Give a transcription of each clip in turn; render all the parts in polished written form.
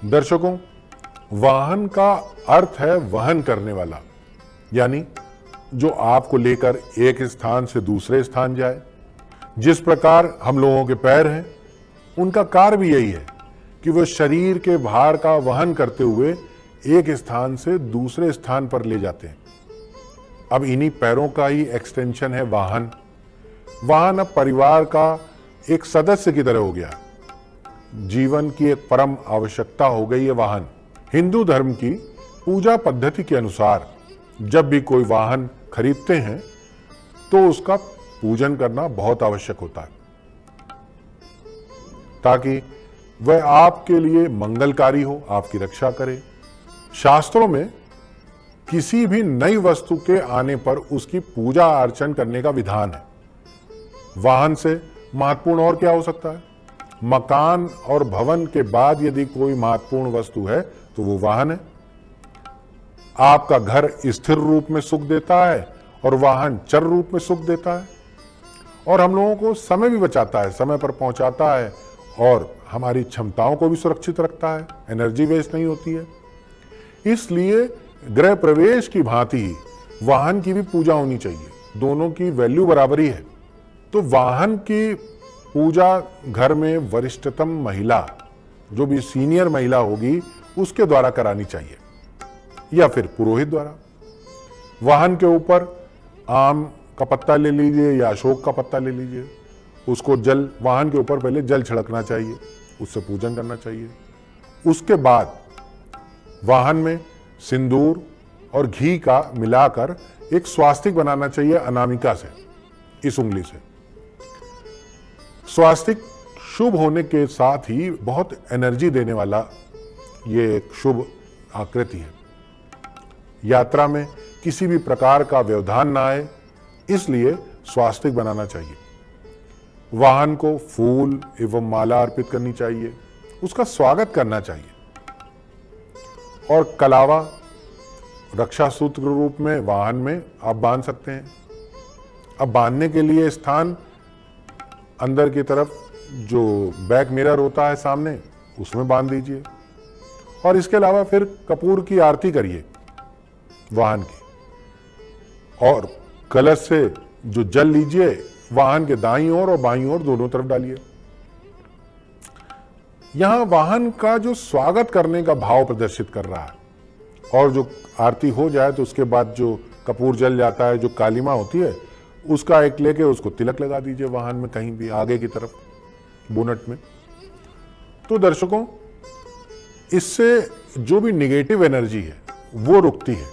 दर्शकों, वाहन का अर्थ है वहन करने वाला, यानी जो आपको लेकर एक स्थान से दूसरे स्थान जाए। जिस प्रकार हम लोगों के पैर हैं, उनका कार्य भी यही है कि वह शरीर के भार का वहन करते हुए एक स्थान से दूसरे स्थान पर ले जाते हैं। अब इन्हीं पैरों का ही एक्सटेंशन है वाहन। वाहन अब परिवार का एक सदस्य की तरह हो गया। जीवन की एक परम आवश्यकता हो गई है वाहन। हिंदू धर्म की पूजा पद्धति के अनुसार जब भी कोई वाहन खरीदते हैं तो उसका पूजन करना बहुत आवश्यक होता है, ताकि वह आपके लिए मंगलकारी हो, आपकी रक्षा करे। शास्त्रों में किसी भी नई वस्तु के आने पर उसकी पूजा अर्चन करने का विधान है। वाहन से महत्वपूर्ण और क्या हो सकता है? मकान और भवन के बाद यदि कोई महत्वपूर्ण वस्तु है तो वो वाहन है। आपका घर स्थिर रूप में सुख देता है और वाहन चर रूप में सुख देता है, और हम लोगों को समय भी बचाता है, समय पर पहुंचाता है और हमारी क्षमताओं को भी सुरक्षित रखता है, एनर्जी वेस्ट नहीं होती है। इसलिए गृह प्रवेश की भांति ही वाहन की भी पूजा होनी चाहिए। दोनों की वैल्यू बराबर ही है। तो वाहन की पूजा घर में वरिष्ठतम महिला, जो भी सीनियर महिला होगी, उसके द्वारा करानी चाहिए, या फिर पुरोहित द्वारा। वाहन के ऊपर आम का पत्ता ले लीजिए या अशोक का पत्ता ले लीजिए, उसको जल, वाहन के ऊपर पहले जल छिड़कना चाहिए, उससे पूजन करना चाहिए। उसके बाद वाहन में सिंदूर और घी का मिलाकर एक स्वास्तिक बनाना चाहिए अनामिका से, इस उंगली से। स्वास्तिक शुभ होने के साथ ही बहुत एनर्जी देने वाला ये एक शुभ आकृति है। यात्रा में किसी भी प्रकार का व्यवधान ना आए, इसलिए स्वास्तिक बनाना चाहिए। वाहन को फूल एवं माला अर्पित करनी चाहिए, उसका स्वागत करना चाहिए। और कलावा रक्षा सूत्र रूप में वाहन में आप बांध सकते हैं। अब बांधने के लिए स्थान अंदर की तरफ जो बैक मिरर होता है सामने, उसमें बांध दीजिए। और इसके अलावा फिर कपूर की आरती करिए वाहन की, और कलश से जो जल लीजिए वाहन के दाईं ओर और बाईं ओर दोनों तरफ डालिए। यहां वाहन का जो स्वागत करने का भाव प्रदर्शित कर रहा है। और जो आरती हो जाए तो उसके बाद जो कपूर जल जाता है, जो कालीमा होती है, उसका एक लेके उसको तिलक लगा दीजिए वाहन में, कहीं भी आगे की तरफ बोनट में। तो दर्शकों, इससे जो भी निगेटिव एनर्जी है वो रुकती है,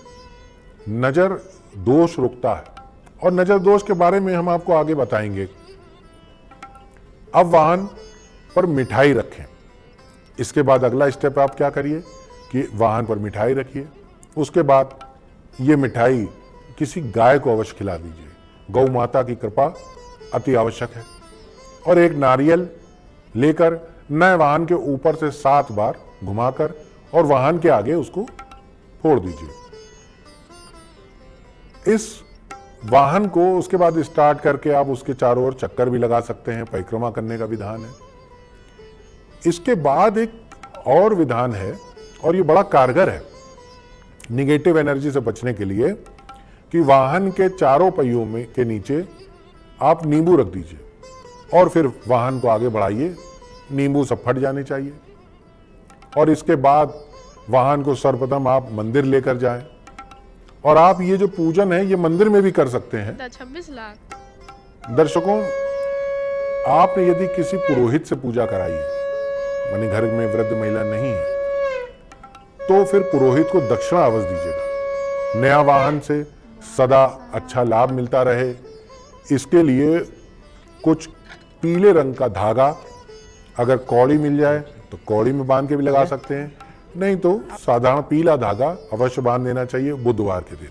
नजर दोष रुकता है, और नजर दोष के बारे में हम आपको आगे बताएंगे। अब वाहन पर मिठाई रखें। इसके बाद अगला स्टेप आप क्या करिए कि वाहन पर मिठाई रखिए। उसके बाद ये मिठाई किसी गाय को अवश्य खिला दीजिए। गौ माता की कृपा अति आवश्यक है। और एक नारियल लेकर नए वाहन के ऊपर से 7 बार घुमाकर और वाहन के आगे उसको फोड़ दीजिए। इस वाहन को उसके बाद स्टार्ट करके आप उसके चारों ओर चक्कर भी लगा सकते हैं, परिक्रमा करने का विधान है। इसके बाद एक और विधान है, और ये बड़ा कारगर है निगेटिव एनर्जी से बचने के लिए, कि वाहन के चारों पहियों में के नीचे आप नींबू रख दीजिए और फिर वाहन को आगे बढ़ाइए। नींबू सब फट जाने चाहिए। और इसके बाद वाहन को सर्वप्रथम आप मंदिर लेकर जाएं, और आप ये जो पूजन है ये मंदिर में भी कर सकते हैं। 26 लाख दर्शकों, आपने यदि किसी पुरोहित से पूजा कराई है, माने घर में वृद्ध महिला नहीं है, तो फिर पुरोहित को दक्षिणा अवश्य दीजिएगा। नया वाहन से सदा अच्छा लाभ मिलता रहे, इसके लिए कुछ पीले रंग का धागा, अगर कौड़ी मिल जाए तो कौड़ी में बांध के भी लगा सकते हैं, नहीं तो साधारण पीला धागा अवश्य बांध देना चाहिए बुधवार के दिन।